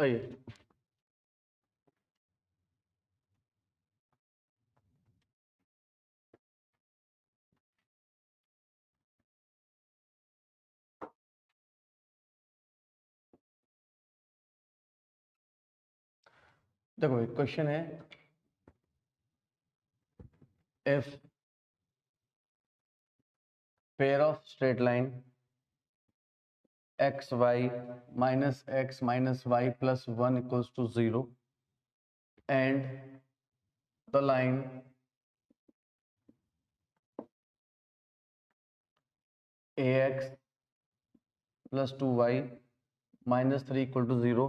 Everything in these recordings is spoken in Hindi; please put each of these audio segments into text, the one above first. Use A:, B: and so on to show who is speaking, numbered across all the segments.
A: ओए देखो एक क्वेश्चन है, if pair of straight line X Y minus X minus Y plus 1 equals to 0 and the line ax plus 2y minus 3 equal to 0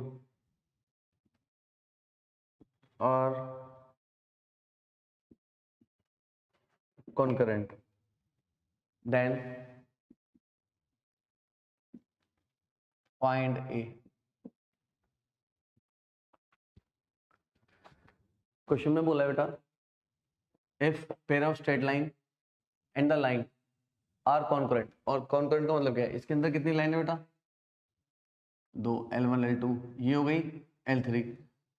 A: are concurrent, then find a. Question में बोला है बेटा, if pair of straight line and the line are concurrent, और कॉन्करेंट का मतलब क्या है, इसके अंदर कितनी लाइन है बेटा, दो, L1 L2, ये हो गई L3।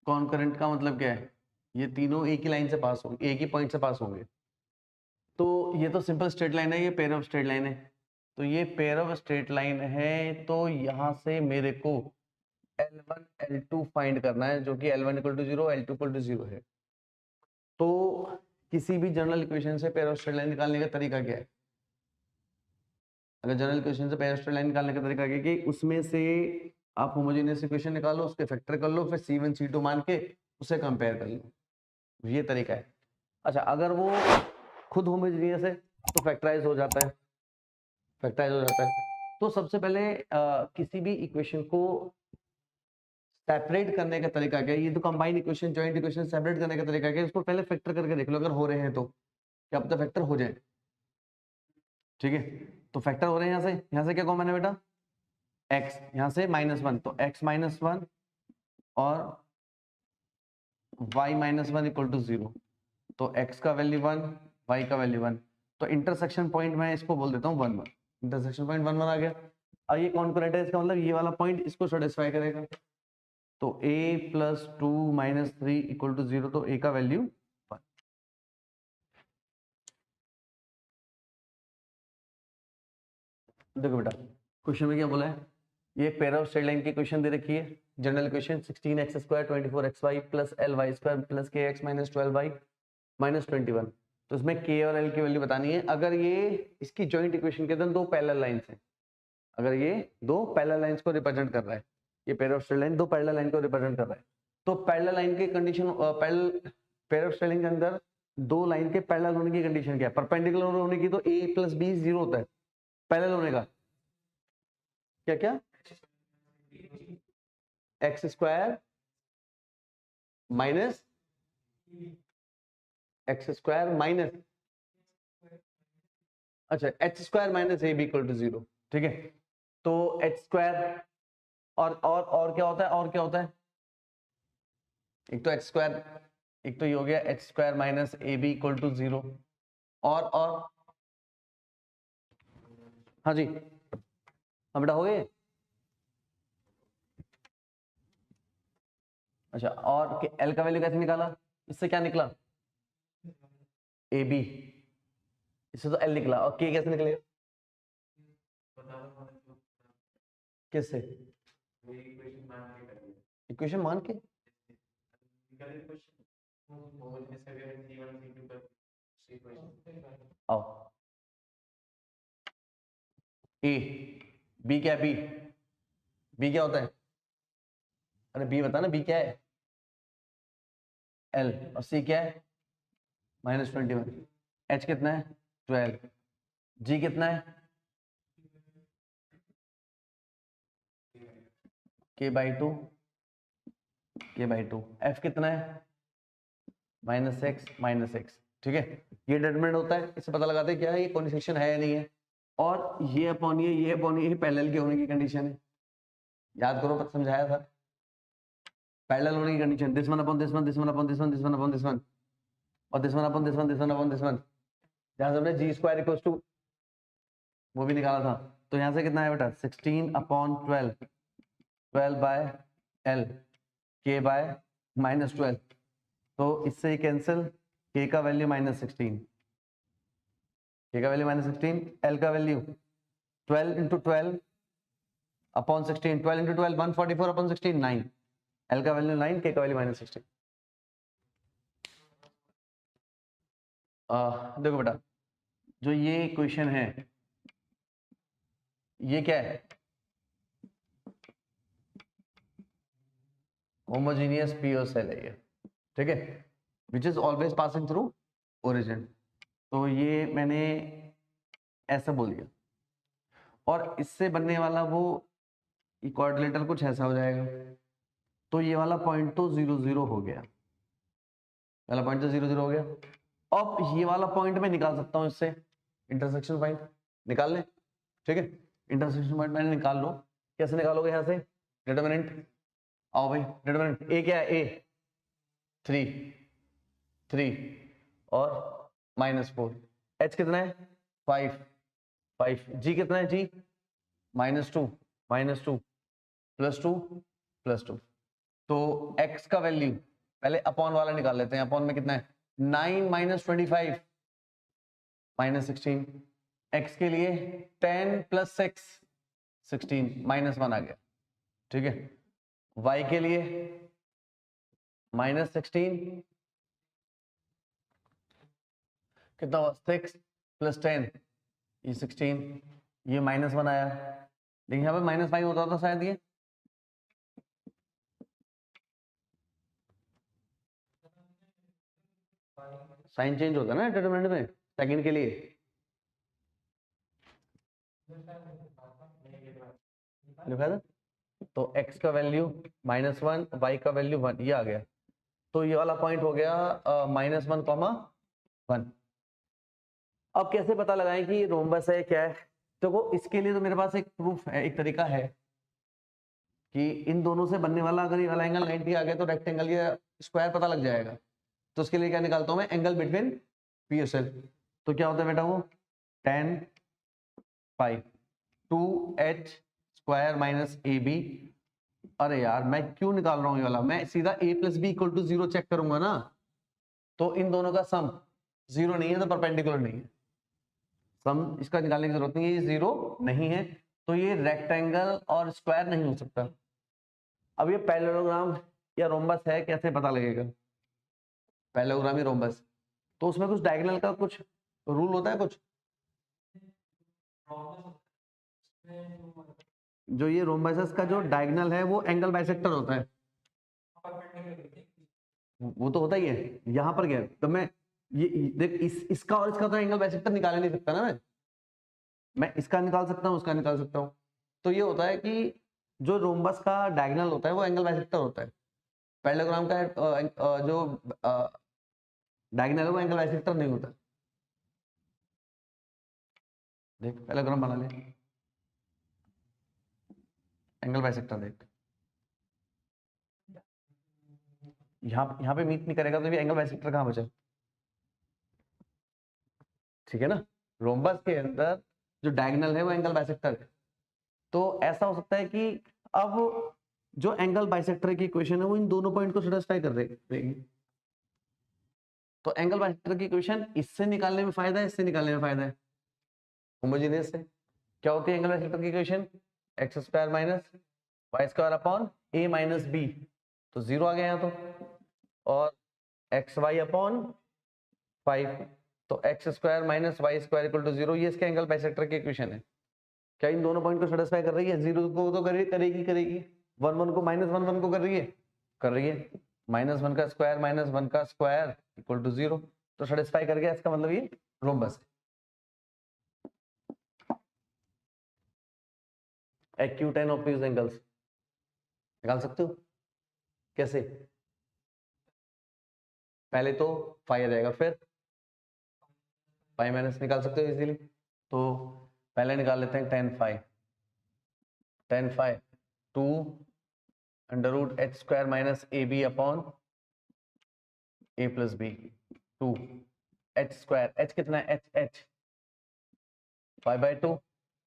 A: कॉन्करेंट का मतलब क्या है, ये तीनों एक ही लाइन से पास होंगे, एक ही पॉइंट से पास होंगे। तो ये तो सिंपल स्ट्रेट लाइन है, ये पेयर ऑफ स्ट्रेट लाइन है, तो ये पेयर ऑफ स्ट्रेट लाइन है, तो यहां से मेरे को L1 L2 फाइंड करना है, जो कि L1 equal to 0 L2 equal to 0 है। तो किसी भी जनरल इक्वेशन से पेयर ऑफ स्ट्रेट लाइन निकालने का तरीका क्या है, अगर जनरल इक्वेशन से पेयर ऑफ स्ट्रेट लाइन निकालने का तरीका क्या है कि उसमें से आप होमोजेनियस इक्वेशन निकालो, उसके फैक्टर कर लो, फिर C1 C2 मान के उसे कंपेयर कर लो, ये तरीका है। अच्छा, अगर वो खुद होमोजेनियस है तो फैक्टराइज हो जाता है, फैक्टराइज हो जाता है। तो सबसे पहले किसी भी इक्वेशन को सेपरेट करने का तरीका क्या है, ये तो combined equation, joint equation separate करने का तरीका क्या है, इसको पहले फैक्टर करके देख लो, अगर हो रहे हैं तो क्या पता फैक्टर हो जाए। ठीक है, तो फैक्टर हो रहे हैं, यहाँ से क्या कॉमन है बेटा, x, यहाँ से -1, तो x -1 और y -1 इक्वल टू 0, तो x का वैल्यू 1, y का वैल्यू 1, तो इंटरसेक्शन पॉइंट मैं इसको बोल देता हूँ 1 1, इंटरसेक्शन पॉइंट 1 1 आ गया। अब ये कॉन्करेंट है, इसका मतलब ये वाला पॉइंट इसको सेटिस्फाई करेगा, तो a plus 2 minus 3 equal to 0, तो a का वैल्यू 1। देखो बेटा क्वेश्चन में क्या बोला है, ये पेयर ऑफ स्ट्रेट लाइन की क्वेश्चन दे रखी है, general equation 16x² 24xy plus ly² plus kx minus 12y minus 21, तो इसमें k और l की वैल्यू बतानी है। अगर ये इसकी जॉइंट इक्वेशन के अंदर दो पैरेलल लाइंस हैं, अगर ये दो पैरेलल लाइंस को रिप्रेजेंट कर रहा है, ये पेयर ऑफ स्ट्रेट लाइन दो पैरेलल लाइन को रिप्रेजेंट कर रहा है, तो पैरेलल लाइन की condition, pair of straight line के अंदर दो लाइन के पैरेलल होने की कंडीशन क्या है, परपेंडिकुलर होने की, तो a प्लस b 0 होता है, पैरेलल होने का क्या क्या, x² माइनस x² माइनस, अच्छा h² minus a b equal to 0। ठीक है, तो h² और क्या होता है, और क्या होता है, एक तो h², एक तो ये हो गया h² minus a b equal to 0, और हाँ जी, हाँ बेटा हो गए। अच्छा, और l का वैल्यू कैसे निकाला, इससे क्या निकला, ab, इससे तो l निकला, और k कैसे निकलेगा, किससे, इक्वेशन मान के, आओ ए, बी क्या, बी क्या होता है, अरे बी बता ना, बी क्या है, एल, और सी क्या है -21, एच कितना है 12, जी कितना है k/2, एफ कितना है -x। ठीक है, ये डिटरमिनेंट होता है, इससे पता लगाते हैं क्या है, ये कौन सेक्शन है या नहीं है, और ये अपॉन ये पैरेलल के होने की कंडीशन है, याद करो पता समझाया था, पैरेलल होने की condition, this one upon this one, this one upon this one, this one upon this one, और this one upon this one, this one upon this one, जहां से हमने g² इक्वल्स टू वो भी निकाला था, तो यहां से कितना है बेटा 16 upon 12, 12 by l, k by -12, तो इससे कैंसिल, k का वैल्यू -16, k का वैल्यू -16, l का value 12 into 12 upon 16, 12 into 12 144 upon 16 9, l का वैल्यू 9, k का वैल्यू -16। देखो बेटा, जो ये क्वेश्चन है ये क्या है, होमोजेनियस पीओ सेल है ये, ठीक है, which is always passing through origin. तो ये मैंने ऐसा बोल दिया, और इससे बनने वाला वो क्वाड्रिलेटरल कुछ ऐसा हो जाएगा। तो ये वाला पॉइंट तो 0 0 हो गया, वाला पॉइंट तो 0 0 हो गया। अब ये वाला पॉइंट मैं निकाल सकता हूँ इससे, इंटरसेक्शन पॉइंट निकाल लें, ठीक है, इंटरसेक्शन पॉइंट मैंने निकाल लो। कैसे निकालोगे यहाँ से, डिटरमिनेंट, आओ भाई, डिटरमिनेंट ए क्या है, ए 3 और -4, एच कितना है 5, जी कितना है, जी -2 +2 तो x का वैल्यू पहले अपॉन वाला निकाल लेते हैं। अपॉन में कितना है 9 - 25 -16, x के लिए 10 + 6 16 -1 आ गया, ठीक है। y के लिए -16 कितना हुआ 6 + 10 ये 16, ये -1 आया, लेकिन यहाँ पे -5 होता था शायद, ये साइन चेंज होता है ना डिटरमिनेंट में सेकंड के लिए। लिखा था तो x का वैल्यू -1, y का वैल्यू 1, ये आ गया। तो ये वाला पॉइंट हो गया -1, 1। अब कैसे पता लगाएं कि रोम्बस है क्या है, देखो इसके लिए तो मेरे पास एक प्रूफ है, एक तरीका है कि इन दोनों से बनने वाला अगर ये वाला एंगल 90 आ गया तो रेक्टेंगल या स्क्वायर पता लग जाएगा। तो उसके लिए क्या निकालता हूं मैं, एंगल बिटवीन पी और एल। तो क्या होता है बेटा, वो tan phi 2h² - AB। अरे यार मैं क्यों निकाल रहा हूं ये वाला, मैं सीधा a + b = 0 चेक करूंगा ना। तो इन दोनों का सम 0 नहीं है तो परपेंडिकुलर नहीं है, सम इसका निकालने की जरूरत नहीं है, ये 0 नहीं है तो ये रेक्टेंगल और स्क्वायर नहीं हो सकता। अब ये पैरेललोग्राम या रोम्बस है, कैसे पता लगेगा, पैरेललोग्राम या रोम्बस, तो उसमें कुछ डायगोनल का कुछ रूल होता है कुछ, जो ये रोम्बस का जो डायगोनल है वो एंगल बाइसेक्टर होता है, वो तो होता ही है। यहाँ पर क्या है, तो मैं ये देख इसका और इसका तो एंगल बाइसेक्टर निकाल नहीं सकता ना, मैं इसका निकाल सकता हूँ, उसका निकाल सकता हूँ। तो ये होता है कि जो रोम्बस का डायगोनल होता है वो एंगल बाइसेक्टर होता है, पैरेललोग्राम का जो डायगोनल है वो एंगल बाइसेक्टर नहीं होता। देख पैरेललोग्राम बना ले, एंगल बाइसेक्टर देख, यहाँ पे मीट नहीं करेगा तो भी एंगल बाइसेक्टर कहाँ बचा, ठीक है ना। रोम्बस के अंदर जो डायगोनल है वो एंगल बाइसेक्टर है। तो ऐसा हो सकता है कि अब जो एंगल बाइसेक्टर की इक्वेशन है वो इन दोनों पॉइंट को सेटिस्फाई कर देगी। तो एंगल बाइसेक्टर की इक्वेशन इससे निकालने में फायदा है, इससे निकालने में फायदा है, होमोजेनियस से। क्या होती है एंगल बाइसेक्टर की equation, x² - y² upon a - b, तो 0 आ गया यहाँ तो, और xy अपॉन 5, तो x² - y² = 0, ये इसके एंगल बाइसेक्टर की इक्वेशन है। क्या इन दोनों पॉइंट को सेटिस्फाई कर रही है, 0 को तो करेगी, 1 1 को -1 1 को कर रही है, -1 का स्क्वायर -1 का स्क्वायर = 0, तो सेटिस्फाई कर गया, इसका मतलब ये रोम्बस है। एक्यूट एंड ऑब्ट्यूज एंगल्स निकाल सकते हो कैसे, पहले तो फाई आ जाएगा, फिर फाई माइनस निकाल सकते हो इजीली। तो पहले निकाल लेते हैं tan phi 2 √h² - ab upon a + b, 2 h², h कितना है, h 5/2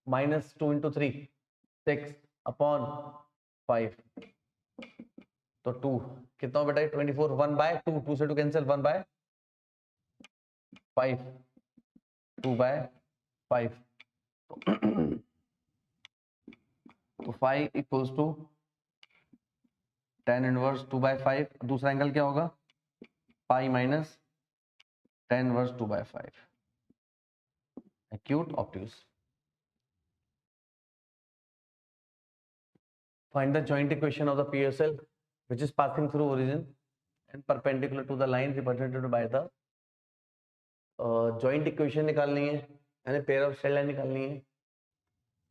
A: -2 × 3 6 अपॉन 5, तो 2 कितना हो बेटा 24, 1 बाय 2, 2 से 2 कैंसिल, 1 बाय 5, 2 बाय 5, तो 5 equals to tan inverse 2 by 5, दूसरा एंगल क्या होगा pi minus tan inverse 2 by 5, acute obtuse. Find the joint equation of the PSL which is passing through origin and perpendicular to the line represented by the joint equation निकालनी है यानी पेयर ऑफ स्ट्रेट लाइन निकालनी है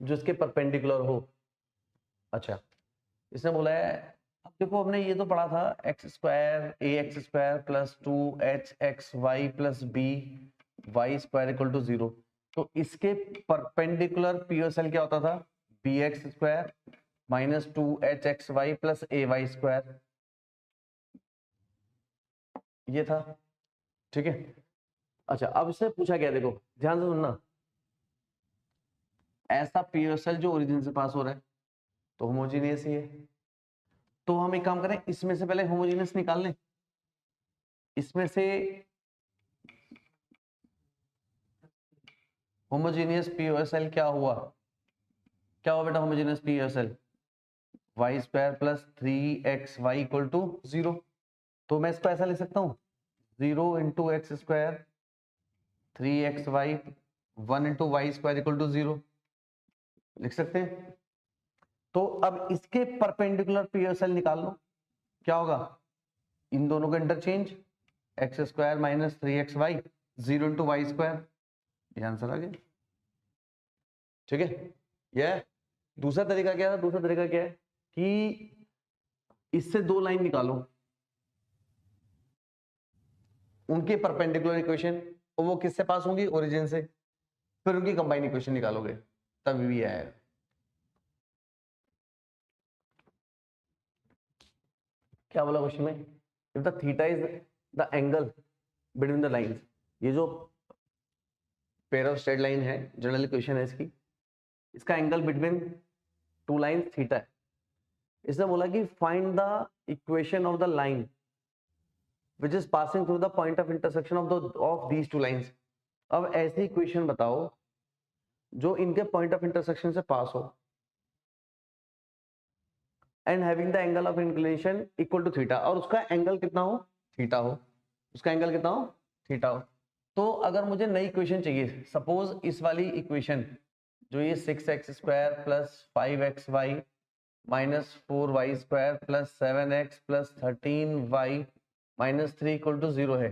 A: जो इसके परपेंडिकुलर हो। अच्छा इसने बोला है, अब देखो हमने ये तो पढ़ा था X square A X square plus 2hxy plus B Y square equal to 0, तो इसके परपेंडिकुलर पीओएसएल क्या होता था B X square minus 2hxy plus A Y square, ये था। ठीक है, अच्छा अब इससे पूछा गया, देखो ध्यान से सुनना, ऐसा पीओएसएल जो ओरिजिन से पास हो रहा है तो होमोजीनियस ही है, तो हम एक काम करें इसमें से पहले होमोजीनियस निकाल लें, इसमें से होमोजीनियस पीओएसएल क्या हुआ, क्या हुआ बेटा homogeneous POSL Y square plus 3xy equal to 0, तो मैं इसको ऐसा लिख सकता हूँ 0 into X square 3xy 1 into Y square equal to 0 लिख सकते हैं। तो अब इसके परपेंडिकुलर पीओएसएल निकाल लो, क्या होगा इन दोनों का interchange X square minus 3xy 0 into Y square, ये आंसर आ गया। ठीक है, यह दूसरा तरीका क्या है, दूसरा तरीका क्या है कि इससे दो लाइन निकालो उनके परपेंडिकुलर इक्वेशन, और वो किससे पास होंगी ओरिजिन से, फिर उनकी कंबाइन इक्वेशन निकालोगे तभी भी आएगा। क्या बोला क्वेश्चन में, if the theta is the angle between the lines, ये जो पेयर ऑफ स्ट्रेट लाइन है जनरल इक्वेशन है इसकी, इसका angle between two lines theta है। इसने बोला कि find the equation of the line which is passing through the point of intersection of these two lines। अब ऐसी इक्वेशन बताओ जो इनके पॉइंट ऑफ इंटरसेक्शन से पास हो and having the angle of inclination equal to theta, और उसका एंगल कितना हो थीटा हो, उसका एंगल कितना हो थीटा हो। तो अगर मुझे नई इक्वेशन चाहिए, सपोज इस वाली इक्वेशन जो ये 6x square plus 5xy minus 4y square plus 7x plus 13y minus 3 equal to 0 है,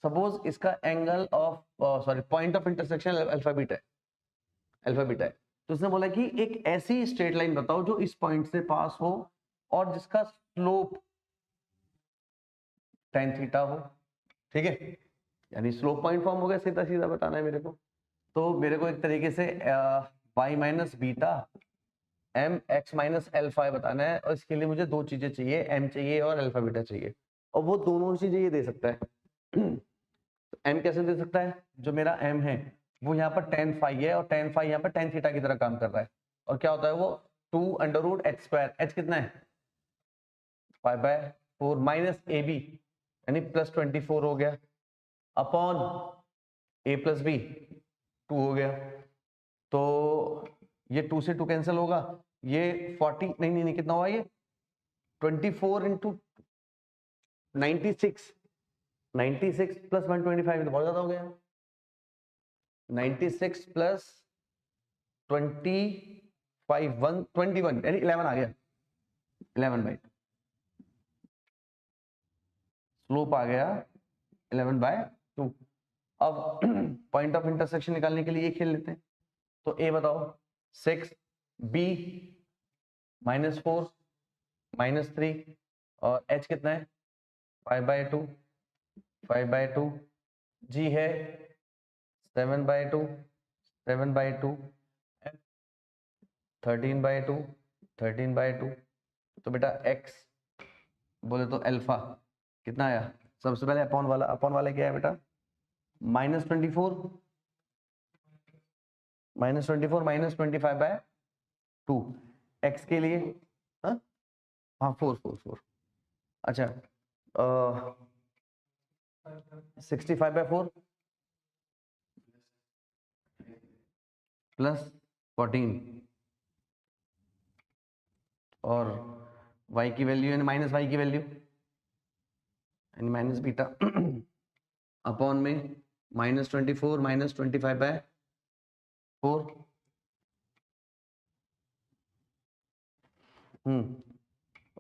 A: सपोज इसका angle of sorry point of intersection alpha beta है, अल्फा बीटा है। तो उसने बोला कि एक ऐसी स्ट्रेट लाइन बताओ जो इस पॉइंट से पास हो और जिसका स्लोप tan थीटा हो। ठीक है, यानी स्लोप पॉइंट फॉर्म हो गया, सीधा सीधा बताना है मेरे को। तो मेरे को एक तरीके से y minus beta m x minus alpha बताना है, और इसके लिए मुझे दो चीजें चाहिए, m चाहिए और अल्फा बीटा चाहिए, और वो दोनों चीजें ये दे सकता है। तो m कैसे दे सकता है, जो मेरा m है वो यहाँ पर tan फाई है और tan फाई यहाँ पर tan थीटा की तरह काम कर रहा है, और क्या होता है वो 2 under root H square, H कितना है 5/4 माइनस ए बी यानी प्लस 24 हो गया अपॉन a प्लस बी 2 हो गया। तो ये 2 से 2 कैंसिल होगा, ये 40 नहीं कितना हुआ ये 24 इंटू 96 प्लस 125 तो बहुत ज्यादा हो गया, 96 प्लस 25 121 यानी 11 आ गया, 11/2 स्लोप आ गया 11/2। अब पॉइंट ऑफ इंटरसेक्शन निकालने के लिए ये खेल लेते हैं, तो ए बताओ 6 बी -4 -3 और एच कितना है 5/2 जी है 7/2 13/2 तो बेटा एक्स बोले तो अल्फा कितना आया, सबसे पहले अपॉन वाला क्या है बेटा -24 -25/2 एक्स के लिए हाँ 4 4 4 अच्छा 65/4 प्लस 14 और y की वैल्यू यानी माइनस y की वैल्यू यानी माइनस बीटा अपॉन में -24 -25/4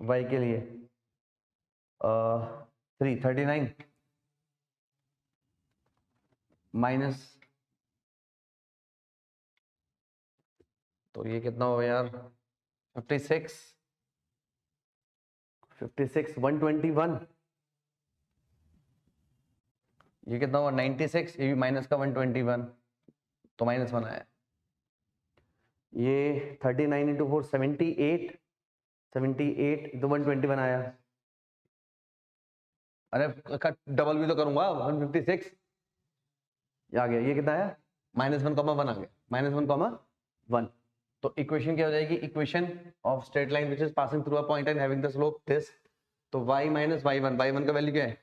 A: y के लिए 39 माइनस, तो ये कितना होगा यार 56 121, ये कितना हुआ 96, ये भी माइनस का 121 तो -1 आया। ये 39 इंटू 4 78 तो 121 आया। अरे डबल भी तो करूंगा 156 आ गया। ये कितना आया -1,1 आ गया -1,1। तो इक्वेशन क्या हो जाएगी, equation of straight line which is passing through a point and having the slope this. तो y माइनस y1 का वैल्यू क्या है,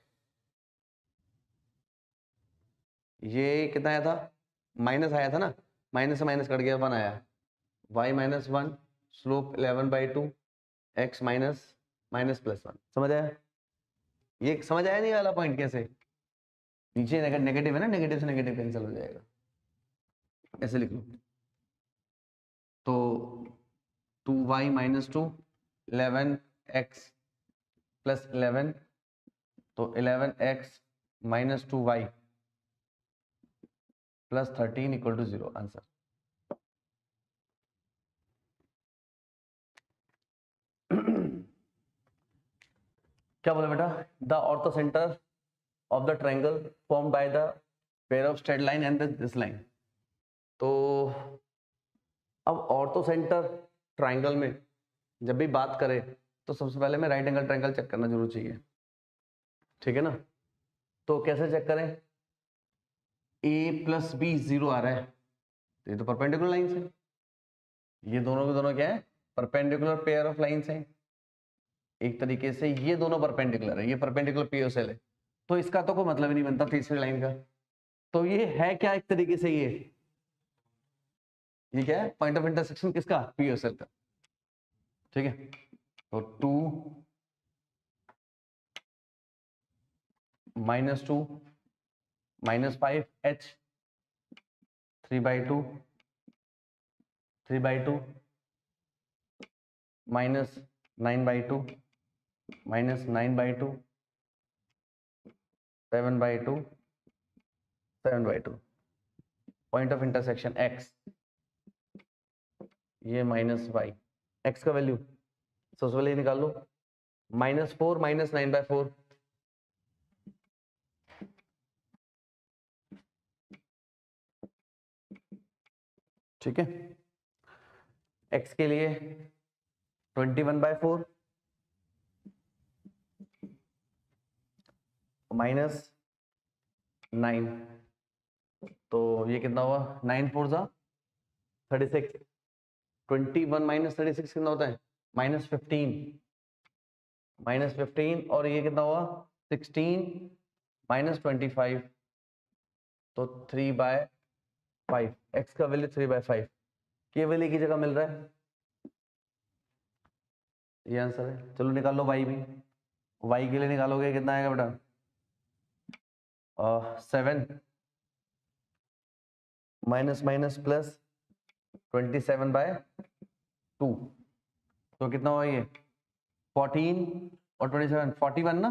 A: ये कितना आया था, माइनस आया था ना, माइनस से माइनस कट गया 1 आया। y minus 1 slope 11/2 x minus +1। समझ आया, ये समझ आया नहीं वाला पॉइंट कैसे, नीचे नेगेटिव है ना, नेगेटिव से नेगेटिव कैंसिल हो जाएगा, ऐसे लिख लो। तो 2y माइनस 2 11x प्लस 11 तो 11x minus 2y plus 13 equal to 0 answer. क्या बोला बेटा, the orthocentre of the triangle form by the pair of straight line and this line. तो अब ऑर्थो सेंटर ट्रायंगल में जब भी बात करें तो सबसे पहले में राइट एंगल ट्रायंगल चेक करना जरूर चाहिए, ठीक है ना। तो कैसे चेक करें, a प्लस बी 0 आ रहा है तो ये तो परपेंडिकुलर लाइन है, ये दोनों के दोनों क्या है, परपेंडिकुलर पेयर ऑफ लाइंस हैं। एक तरीके से ये दोनों परपेंडिकुलर है, ये परपेंडिकुलर पीओसेल है, तो इसका तो कोई मतलब ही नहीं बनता तीसरी लाइन का। तो ये है क्या, एक तरीके से ये क्या है, पॉइंट ऑफ इंटरसेक्शन किसका, पीओसेल का, ठीक है। तो 2 -2 -5h 3/2 3/2 -9/2 -9/2 7/2 7/2 point of intersection x, ये -y, x का वैल्यू सबसे पहले निकाल लो, -4 -9/4 ठीक है। x के लिए 21/4 -9, तो ये कितना हुआ, 9 4 जा 36, 21 - 36 कितना होता है, -15 और ये कितना हुआ 16 -25 तो 3/5, x का वैल्यू 3/5 केवल एक ही जगह मिल रहा है, ये आंसर है। चलो निकाल लो y भी, y के लिए निकालोगे कितना आएगा बेटा, 7 माइनस प्लस 27/2 तो कितना हुआ ये 14 और 27 41 ना,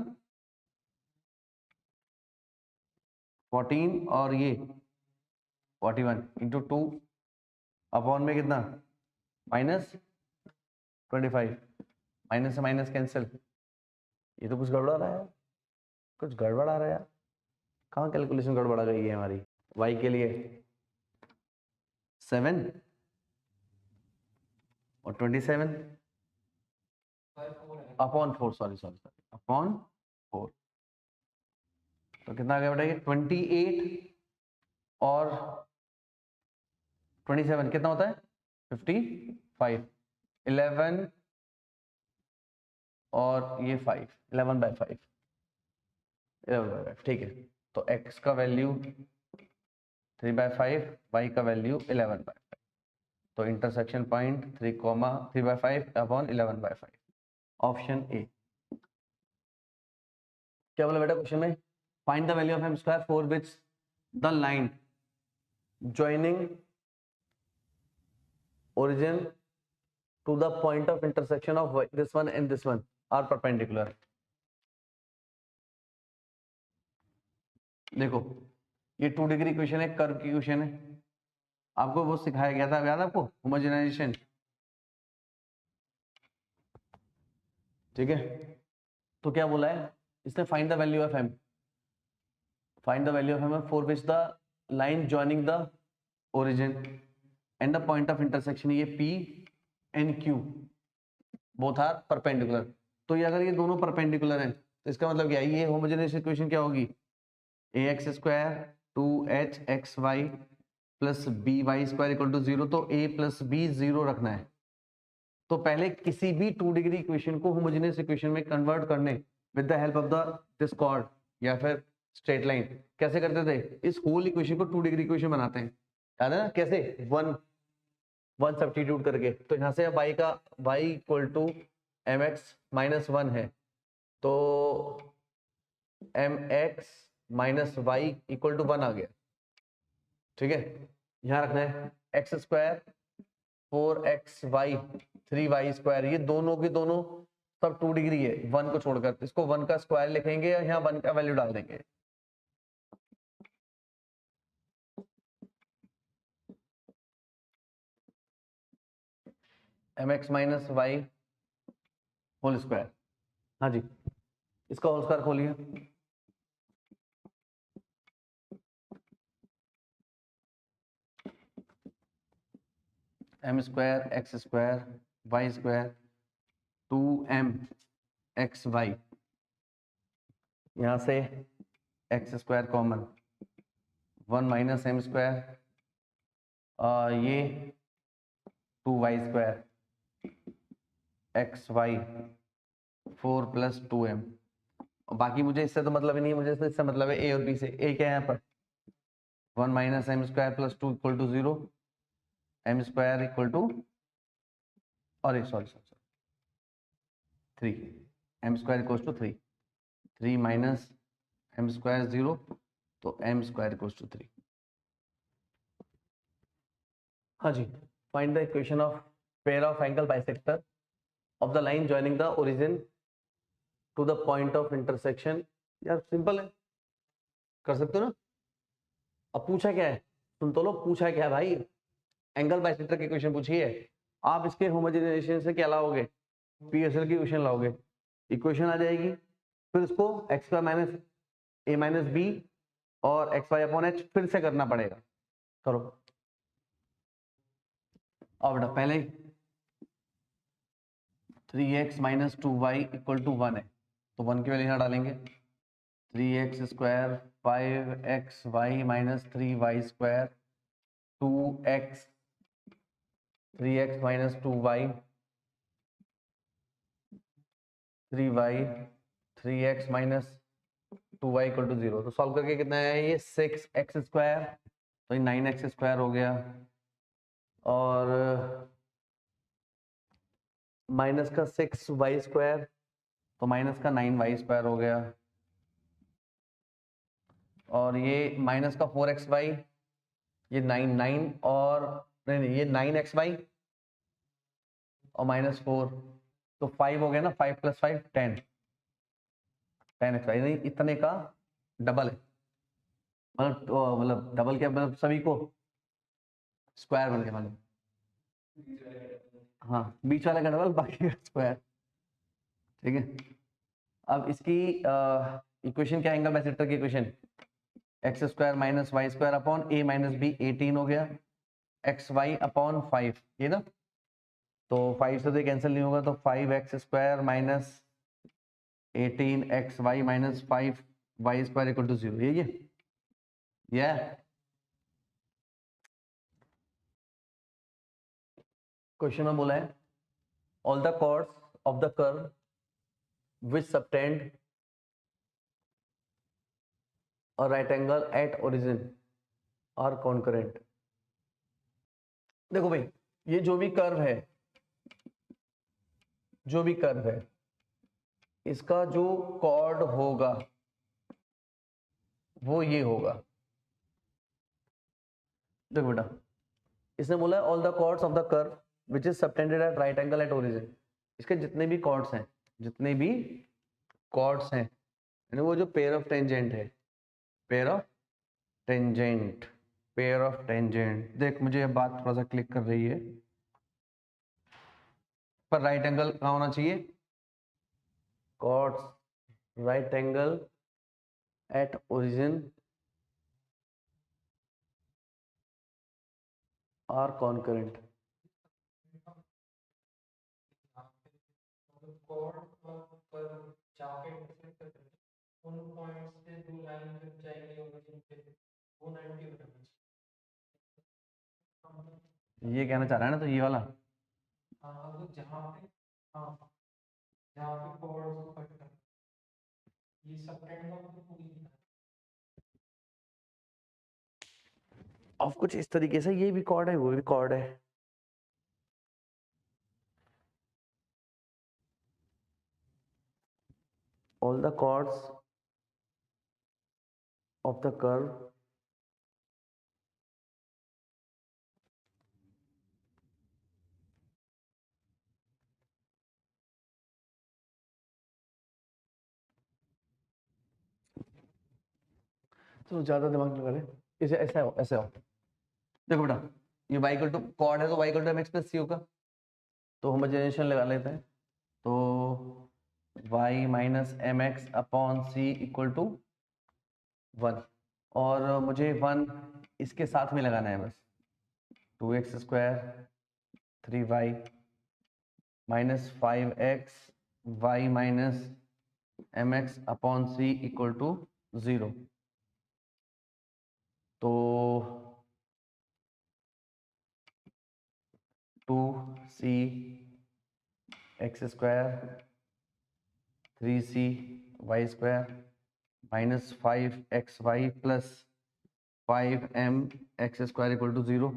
A: 14 और ये 41 इंटू 2 अपॉन में कितना -25, माइनस से माइनस कैंसिल, ये तो कुछ गड़बड़ा रहा है, कुछ गड़बड़ा रहा है यार, कहाँ कैलकुलेशन गड़बड़ा गई है हमारी। y के लिए 7 और 27 अपॉन 4 सॉरी अपॉन 4 तो कितना आ गया बेटा, ये 28 और 27 कितना होता है 55, 11 और ये 5, 11/5, 11/5, ठीक है। तो x का वैल्यू 3/5, y का वैल्यू 11/5, तो intersection point 3/5 upon 11/5, option A. क्या बोला बेटा क्वेश्चन में? Find the value of M square for which the line joining origin to the point of intersection of this one and this one are perpendicular। देखो ये 2 डिग्री इक्वेशन है, कर्व की इक्वेशन है, आपको वो सिखाया गया था, याद आपको, होमोजेनाइजेशन, ठीक है। तो क्या बोला है इसने? Find the value of M, find the value of M for which the line joining the origin and the point of intersection, ये P and Q both are perpendicular. तो ये अगर ये दोनों परपेंडिकुलर हैं तो इसका मतलब क्या है? ये होमोजेनियस इक्वेशन क्या होगी? ax square 2hxy plus by square equal to 0। तो a प्लस बी 0 रखना है। तो पहले किसी भी 2 डिग्री इक्वेशन को होमोजेनियस इक्वेशन में कन्वर्ट करने with the help of the this cord या फिर स्ट्रेट लाइन कैसे करते थे? इस होल इक्वेशन को 2 डिग्री इक्वेशन बनाते हैं, याद है ना कैसे? वन सब्स्टिट्यूट करके। तो यहाँ से y का y equal to mx minus 1 है, तो mx minus Y equal to 1 आ गया, ठीक है। यहाँ रखना है x square 4xy 3y square, ये दोनों के दोनों सब 2 डिग्री है 1 को छोड़कर, इसको 1 का स्क्वायर लिखेंगे और यहाँ 1 का वैल्यू डाल देंगे। mx minus Y whole square, हाँ जी, इसका होल स्क्वायर खोलिए। m square X square Y square 2m X Y, यहाँ से X square common 1 minus M square, ये 2y square x Y 4 plus 2m। बाकी मुझे इससे तो मतलब ही नहीं है, मुझे इससे मतलब है a और b से। a क्या है यहाँ पर? 1 minus M square plus 2 equal to 0, M square equal to, और sorry 3, M square equal to 3, 3 minus M square 0, तो एम स्क्वायर इक्वल टू 3। हाँ जी, find the equation of pair of angle bisector of the line joining the origin to the point of intersection. यार सिंपल है, कर सकते हो ना। अब पूछा क्या है? सुन तो लो, पूछा क्या है भाई? एंगल बाइसेक्टर की इक्वेशन पूछी है। आप इसके होमोजेनाइजेशन से क्या लाओगे? पीएसएल की इक्वेशन लाओगे, इक्वेशन आ जाएगी, फिर उसको एक्स स्क्वायर माइनस ए माइनस बी और एक्स वाई अपॉन एच फिर से करना पड़ेगा। करो और बेटा पहले 3x minus 2y equal to 1 है, तो 1 की वैल्यू यहाँ डालेंगे। 3x square 5xy minus 3y square 2x 3x minus 2y 3y 3x minus 2y equal to 0। तो सॉल्व करके कितना है ये? 6x स्क्वायर, तो ये 9x स्क्वायर हो गया, और माइनस का 6y स्क्वायर, तो माइनस का 9y स्क्वायर हो गया, और ये माइनस का 4xy, ये 9 और नहीं ये 9xy और माइनस 4, तो 5 हो गया ना, 5 प्लस 5 10xy, नहीं इतने का डबल है, मतलब डबल क्या मतलब सभी को स्क्वायर बन गया, मतलब हाँ बीच वाले का डबल बाकी का स्क्वायर, ठीक है। अब इसकी इक्वेशन क्या है? एंगल बाइसेक्टर की equation X square minus Y square upon A minus B 18 हो गया, एक्स वाई अपॉन 5, ये ना, तो 5 से तो कैंसिल नहीं होगा, तो 5x square minus 18xy minus 5y square equal to 0, ये क्वेश्चन में बोला है all the chords of the curve which subtend or right angle at origin are concurrent. देखो भाई, ये जो भी कर्व है, जो भी कर्व है, इसका जो कॉर्ड होगा वो ये होगा। देखो बेटा, इसने बोला all the chords of the curve which is subtended at right angle at origin. इसके जितने भी कॉर्ड्स हैं, जितने भी कॉर्ड्स हैं, यानी वो जो पेयर ऑफ टेंजेंट है, pair of tangent, pair of tangent. देख, मुझे ये बात थोड़ा सा क्लिक कर रही है, पर राइट एंगल कहाँ होना चाहिए? Chords right angle at origin are concurrent. ये कहना चाह रहा है ना, तो ये वाला ऑफ कुछ इस तरीके से, ये भी कॉर्ड है, वो भी कॉर्ड है। All the chords of the curve तो ज्यादा दिमाग लगा रहे, इसे ऐसा हो, ऐसे हो। देखो बेटा, ये y इक्वल टू कॉर्ड है, तो y equal to mx plus c होगा, तो होमोजेनेशन लगा लेते हैं। तो y minus M X upon C equal to 1, और मुझे 1 इसके साथ में लगाना है बस। 2x square 3y minus 5x y minus M X upon C equal to 0। तो 2c X square 3c Y square minus 5xy plus 5m X square equal to 0।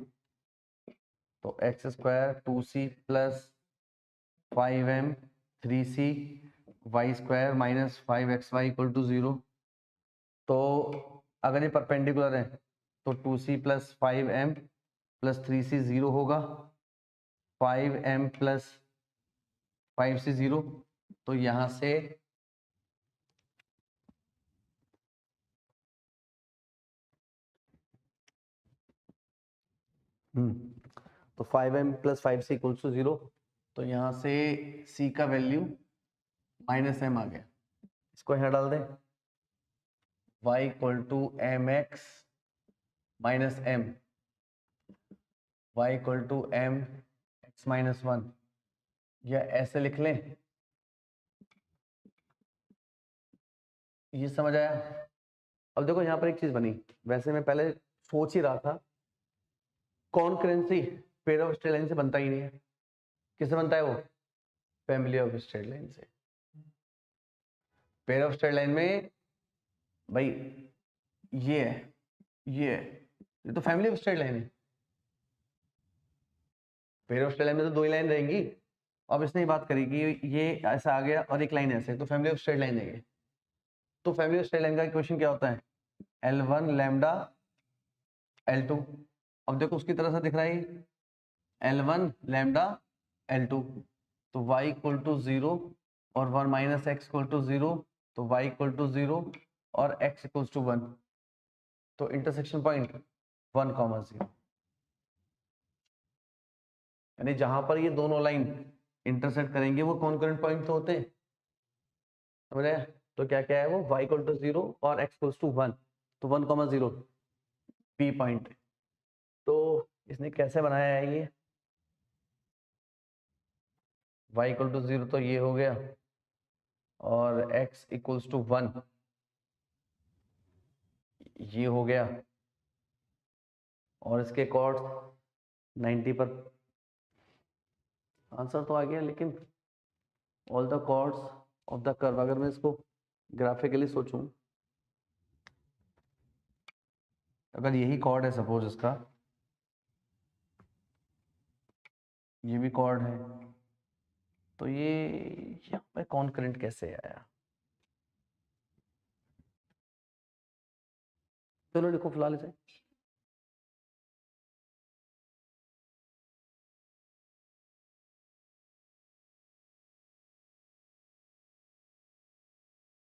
A: तो X square 2c plus 5m 3c Y square minus 5xy equal to 0। तो अगर ये परपेंडिकुलर है तो 2c plus 5m plus 3c 0 होगा, 5m प्लस 5c 0। तो यहाँ से तो 5m plus 5c equals to 0। तो यहाँ से c का वैल्यू माइनस m आ गया। इसको यहाँ डाल दें, y equal to M X minus M, y equal to M X minus 1, या ऐसे लिख लें। ये समझ आया? अब देखो यहाँ पर एक चीज बनी, वैसे मैं पहले सोच ही रहा था, concurrency pair of straight line से बनता ही नहीं है। किससे बनता है वो? फैमिली ऑफ स्ट्रेट लाइन से। पेयर ऑफ स्ट्रेट लाइन में भाई ये है, ये तो फैमिली ऑफ स्ट्रेट लाइन है। पेयर ऑफ स्ट्रेट लाइन में तो दो ही लाइन रहेंगी। अब इसने बात करी कि ये ऐसा आ गया और एक लाइन ऐसे, तो फैमिली ऑफ स्ट्रेट लाइन है। तो फैमिली ऑफ स्ट्रेट लाइन का इक्वेशन क्या होता है? L1 lambda L2। अब देखो उसकी तरह से दिख रहा है, L1 लैम्डा L2। तो y इक्वल टू 0 और 1 माइनस एक्स इक्वल टू 0, तो y इक्वल टू 0 और x इक्वल टू 1। तो इंटरसेक्शन पॉइंट 1, 0, यानी जहां पर ये दोनों लाइन इंटरसेक्ट करेंगे वो कॉन्करेंट पॉइंट तो होते हैं, समझ रहे? तो क्या क्या है वो? y इक्वल टू 0 और x इक्वल टू 1, तो 1, 0 P पॉइंट। तो इसने कैसे बनाया है ये? y इक्वल टू 0 तो ये हो गया, और x इक्वल्स टू 1 ये हो गया, और इसके कॉर्ड्स 90 पर। आंसर तो आ गया, लेकिन all the chords of the curve, अगर मैं इसको ग्राफिकली सोचूं, अगर यही कॉर्ड है सपोज इसका, ये भी कॉर्ड है, तो ये यहाँ पे कॉन्करेंट कैसे आया? चलो लिखो फिलहाल इसे,